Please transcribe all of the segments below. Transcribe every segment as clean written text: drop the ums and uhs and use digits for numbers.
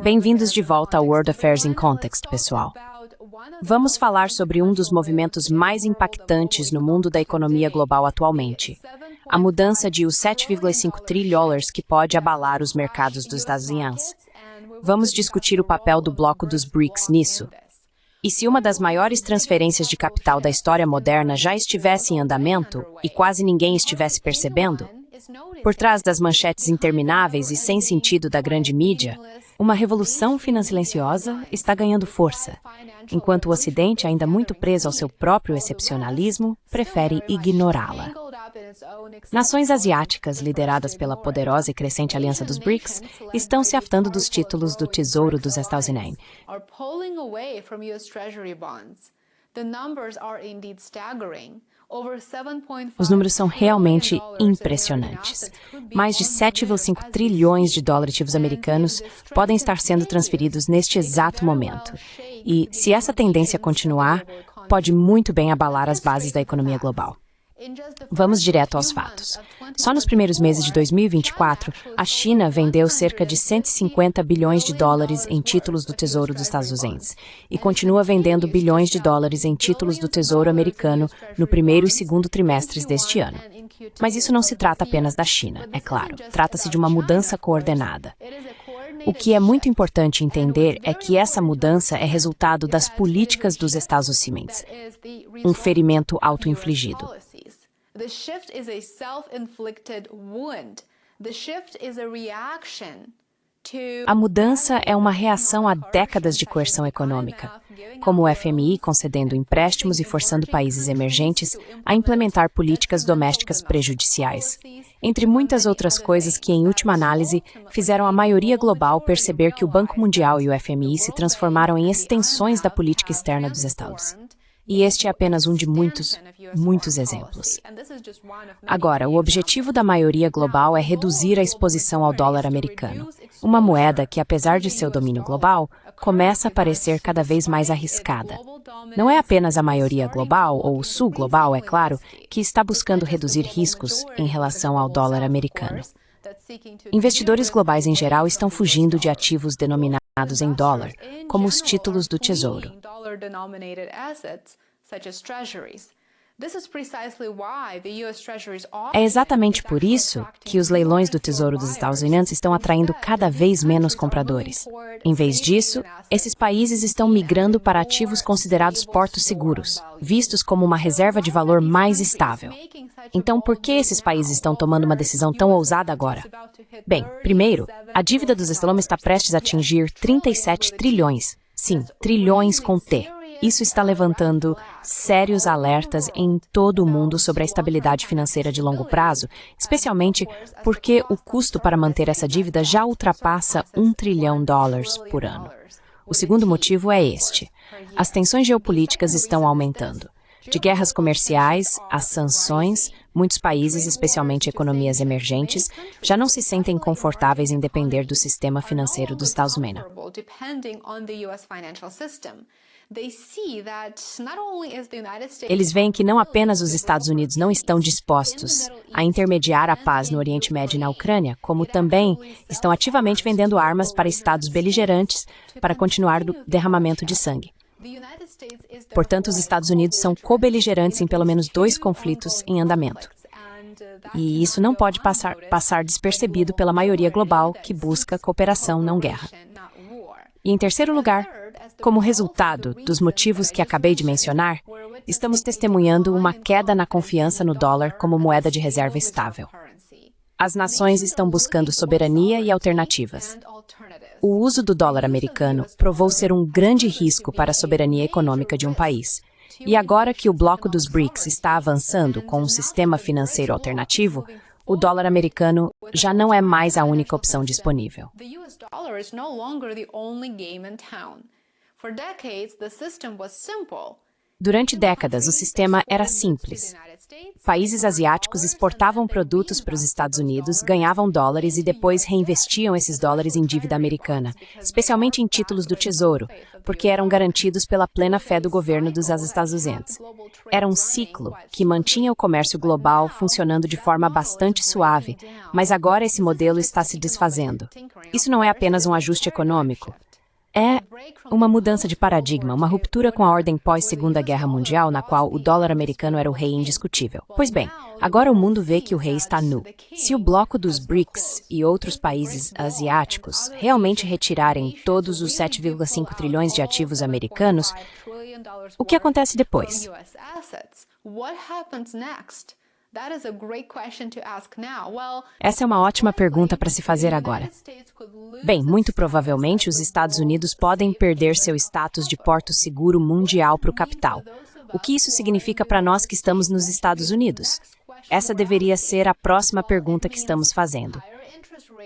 Bem-vindos de volta ao World Affairs in Context, pessoal. Vamos falar sobre um dos movimentos mais impactantes no mundo da economia global atualmente, a mudança de os 7,5 trilhões que pode abalar os mercados dos Estados Unidos. Vamos discutir o papel do bloco dos BRICS nisso. E se uma das maiores transferências de capital da história moderna já estivesse em andamento e quase ninguém estivesse percebendo? Por trás das manchetes intermináveis e sem sentido da grande mídia, uma revolução silenciosa está ganhando força, enquanto o Ocidente, ainda muito preso ao seu próprio excepcionalismo, prefere ignorá-la. Nações asiáticas, lideradas pela poderosa e crescente aliança dos BRICS, estão se afastando dos títulos do Tesouro dos Estados Unidos. Os números são realmente impressionantes. Mais de 7,5 trilhões de dólares ativos americanos podem estar sendo transferidos neste exato momento. E, se essa tendência continuar, pode muito bem abalar as bases da economia global. Vamos direto aos fatos. Só nos primeiros meses de 2024, a China vendeu cerca de 150 bilhões de dólares em títulos do Tesouro dos Estados Unidos e continua vendendo bilhões de dólares em títulos do Tesouro americano no primeiro e segundo trimestres deste ano. Mas isso não se trata apenas da China, é claro. Trata-se de uma mudança coordenada. O que é muito importante entender é que essa mudança é resultado das políticas dos Estados Unidos, um ferimento auto-infligido. The shift is a self-inflicted wound. The shift is a reaction to... A mudança é uma reação a décadas de coerção econômica, como o FMI concedendo empréstimos e forçando países emergentes a implementar políticas domésticas prejudiciais, entre muitas outras coisas que, em última análise, fizeram a maioria global perceber que o Banco Mundial e o FMI se transformaram em extensões da política externa dos Estados. E este é apenas um de muitos exemplos. Agora, o objetivo da maioria global é reduzir a exposição ao dólar americano, uma moeda que, apesar de seu domínio global, começa a parecer cada vez mais arriscada. Não é apenas a maioria global, ou o sul global, é claro, que está buscando reduzir riscos em relação ao dólar americano. Investidores globais em geral estão fugindo de ativos denominados em dólar, como os títulos do Tesouro. É exatamente por isso que os leilões do Tesouro dos Estados Unidos estão atraindo cada vez menos compradores. Em vez disso, esses países estão migrando para ativos considerados portos seguros, vistos como uma reserva de valor mais estável. Então, por que esses países estão tomando uma decisão tão ousada agora? Bem, primeiro, a dívida dos Estados Unidos está prestes a atingir 37 trilhões. Sim, trilhões com T. Isso está levantando sérios alertas em todo o mundo sobre a estabilidade financeira de longo prazo, especialmente porque o custo para manter essa dívida já ultrapassa $1 trilhão por ano. O segundo motivo é este: as tensões geopolíticas estão aumentando. De guerras comerciais às sanções, muitos países, especialmente economias emergentes, já não se sentem confortáveis em depender do sistema financeiro dos Estados Unidos. Eles veem que não apenas os Estados Unidos não estão dispostos a intermediar a paz no Oriente Médio e na Ucrânia, como também estão ativamente vendendo armas para estados beligerantes para continuar o derramamento de sangue. Portanto, os Estados Unidos são co-beligerantes em pelo menos 2 conflitos em andamento. E isso não pode passar despercebido pela maioria global que busca cooperação, não guerra. E em terceiro lugar, como resultado dos motivos que acabei de mencionar, estamos testemunhando uma queda na confiança no dólar como moeda de reserva estável. As nações estão buscando soberania e alternativas. O uso do dólar americano provou ser um grande risco para a soberania econômica de um país. E agora que o bloco dos BRICS está avançando com um sistema financeiro alternativo, o dólar americano já não é mais a única opção disponível. Durante décadas, o sistema era simples. Países asiáticos exportavam produtos para os Estados Unidos, ganhavam dólares e depois reinvestiam esses dólares em dívida americana, especialmente em títulos do Tesouro, porque eram garantidos pela plena fé do governo dos Estados Unidos. Era um ciclo que mantinha o comércio global funcionando de forma bastante suave, mas agora esse modelo está se desfazendo. Isso não é apenas um ajuste econômico. É uma mudança de paradigma, uma ruptura com a ordem pós-Segunda Guerra Mundial, na qual o dólar americano era o rei indiscutível. Pois bem, agora o mundo vê que o rei está nu. Se o bloco dos BRICS e outros países asiáticos realmente retirarem todos os 7,5 trilhões de ativos americanos, o que acontece depois? Essa é uma ótima pergunta para se fazer agora. Bem, muito provavelmente os Estados Unidos podem perder seu status de porto seguro mundial para o capital. O que isso significa para nós que estamos nos Estados Unidos? Essa deveria ser a próxima pergunta que estamos fazendo.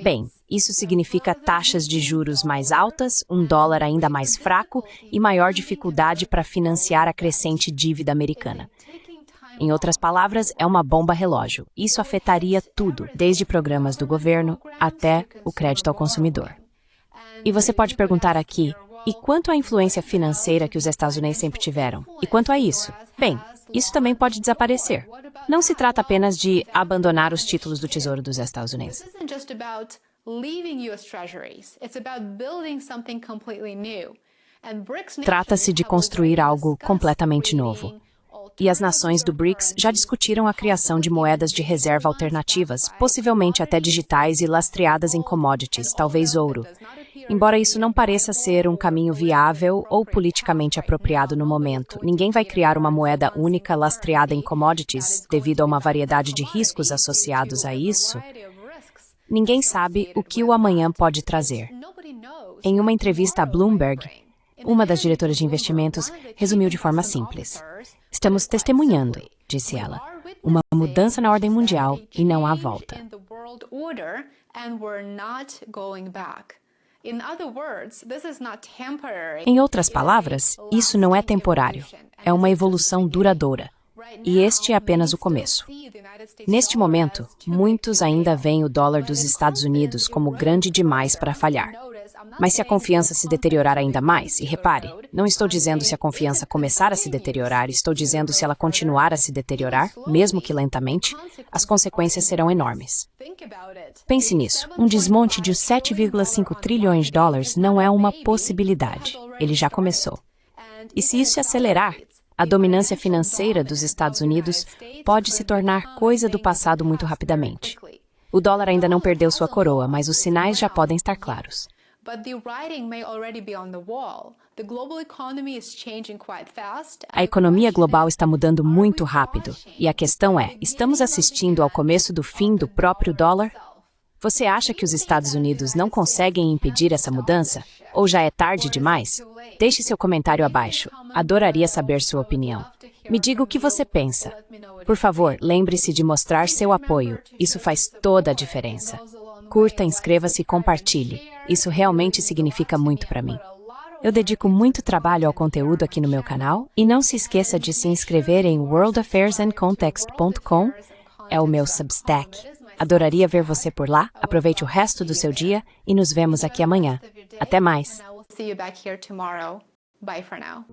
Bem, isso significa taxas de juros mais altas, um dólar ainda mais fraco e maior dificuldade para financiar a crescente dívida americana. Em outras palavras, é uma bomba relógio. Isso afetaria tudo, desde programas do governo até o crédito ao consumidor. E você pode perguntar aqui, e quanto à influência financeira que os Estados Unidos sempre tiveram? E quanto a isso? Bem, isso também pode desaparecer. Não se trata apenas de abandonar os títulos do Tesouro dos Estados Unidos. Trata-se de construir algo completamente novo. E as nações do BRICS já discutiram a criação de moedas de reserva alternativas, possivelmente até digitais e lastreadas em commodities, talvez ouro. Embora isso não pareça ser um caminho viável ou politicamente apropriado no momento, ninguém vai criar uma moeda única lastreada em commodities devido a uma variedade de riscos associados a isso. Ninguém sabe o que o amanhã pode trazer. Em uma entrevista a Bloomberg, uma das diretoras de investimentos resumiu de forma simples. Estamos testemunhando, disse ela, uma mudança na ordem mundial e não há volta. Em outras palavras, isso não é temporário, é uma evolução duradoura. E este é apenas o começo. Neste momento, muitos ainda veem o dólar dos Estados Unidos como grande demais para falhar. Mas se a confiança se deteriorar ainda mais, e repare, não estou dizendo se a confiança começar a se deteriorar, estou dizendo se ela continuar a se deteriorar, mesmo que lentamente, as consequências serão enormes. Pense nisso, um desmonte de 7,5 trilhões de dólares não é uma possibilidade, ele já começou. E se isso se acelerar, a dominância financeira dos Estados Unidos pode se tornar coisa do passado muito rapidamente. O dólar ainda não perdeu sua coroa, mas os sinais já podem estar claros. A economia global está mudando muito rápido, e a questão é, estamos assistindo ao começo do fim do próprio dólar? Você acha que os Estados Unidos não conseguem impedir essa mudança? Ou já é tarde demais? Deixe seu comentário abaixo. Adoraria saber sua opinião. Me diga o que você pensa. Por favor, lembre-se de mostrar seu apoio. Isso faz toda a diferença. Curta, inscreva-se e compartilhe. Isso realmente significa muito para mim. Eu dedico muito trabalho ao conteúdo aqui no meu canal e não se esqueça de se inscrever em worldaffairsandcontext.com. É o meu Substack. Adoraria ver você por lá. Aproveite o resto do seu dia e nos vemos aqui amanhã. Até mais! See you back here tomorrow. Bye for now.